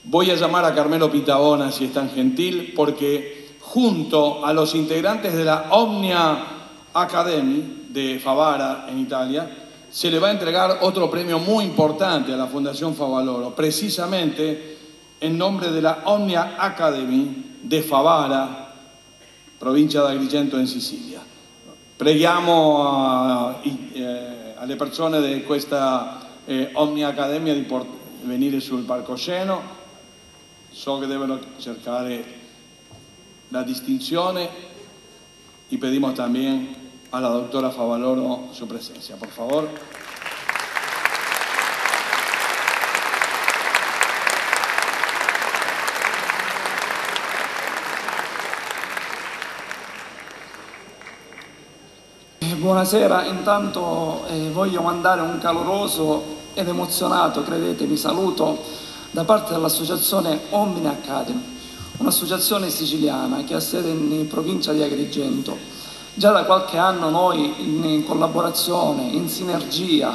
Voy a llamar a Carmelo Pitabona, si es tan gentil, porque junto a los integrantes de la Omnia Academy de Favara, en Italia, se le va a entregar otro premio muy importante a la Fundación Favaloro, precisamente en nombre de la Omnia Academy de Favara, provincia di Agrigento in Sicilia. Preghiamo alle persone di questa Omnia Academia di venire sul palcoscenico. So che devono cercare la distinzione y pedimos también a la doctora Favaloro su presencia, por favor. Buonasera, intanto voglio mandare un caloroso ed emozionato, credetemi, saluto da parte dell'associazione Omnia Academy, un'associazione siciliana che ha sede in provincia di Agrigento. Già da qualche anno noi in collaborazione, in sinergia,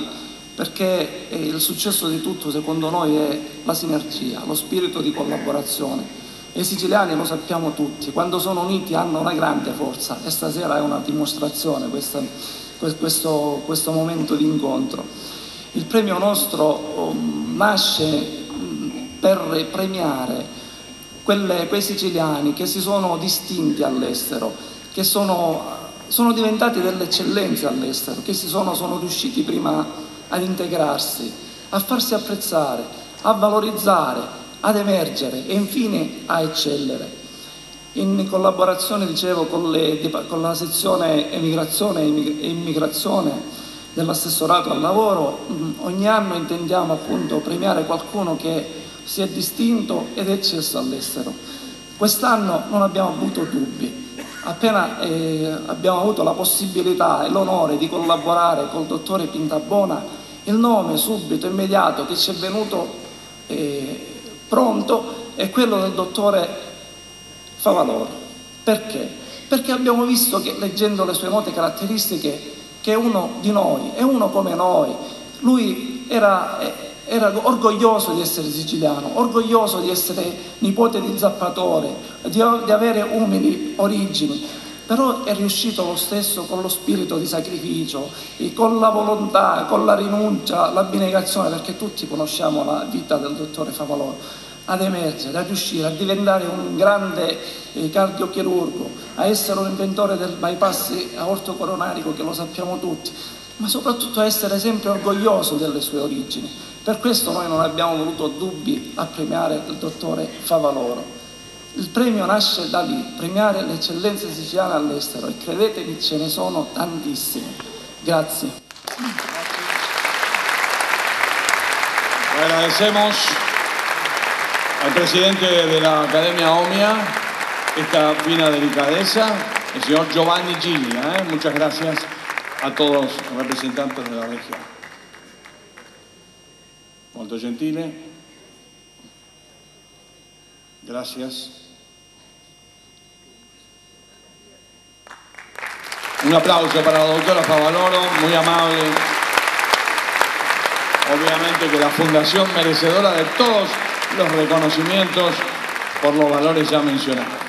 perché il successo di tutto secondo noi è la sinergia, lo spirito di collaborazione. E i siciliani lo sappiamo tutti, quando sono uniti hanno una grande forza e stasera è una dimostrazione questo momento di incontro. Il premio nostro nasce per premiare quei siciliani che si sono distinti all'estero, che sono diventati delle eccellenze all'estero, che sono riusciti prima ad integrarsi, a farsi apprezzare, a valorizzare, ad emergere e infine a eccellere. In collaborazione, dicevo, con la sezione emigrazione e immigrazione dell'assessorato al lavoro, ogni anno intendiamo appunto premiare qualcuno che si è distinto ed è eccesso all'estero. Quest'anno non abbiamo avuto dubbi. Appena abbiamo avuto la possibilità e l'onore di collaborare col dottore Pintabona, il nome subito, immediato, che ci è venuto pronto è quello del dottore Favaloro. Perché? Perché abbiamo visto che, leggendo le sue note caratteristiche, che è uno di noi, è uno come noi. Lui era orgoglioso di essere siciliano, orgoglioso di essere nipote di zappatore, di avere umili origini, però è riuscito lo stesso con lo spirito di sacrificio, con la volontà, con la rinuncia, l'abnegazione, perché tutti conosciamo la vita del dottore Favaloro, ad emergere, a riuscire a diventare un grande cardiochirurgo, a essere un inventore del bypass aortocoronarico, che lo sappiamo tutti, ma soprattutto a essere sempre orgoglioso delle sue origini. Per questo noi non abbiamo avuto dubbi a premiare il dottore Favaloro. Il premio nasce da lì, premiare le eccellenze siciliane all'estero, e credetemi, ce ne sono tantissime. Grazie. Agradecemos al presidente de la Academia Omnia esta fina delicadeza, el señor Giovanni Giglia. Muchas gracias a todos los representantes de la región. Molto gentile. Gracias. Un aplauso para la doctora Favaloro, muy amable. Obviamente que la Fundación merecedora de todos los reconocimientos por los valores ya mencionados.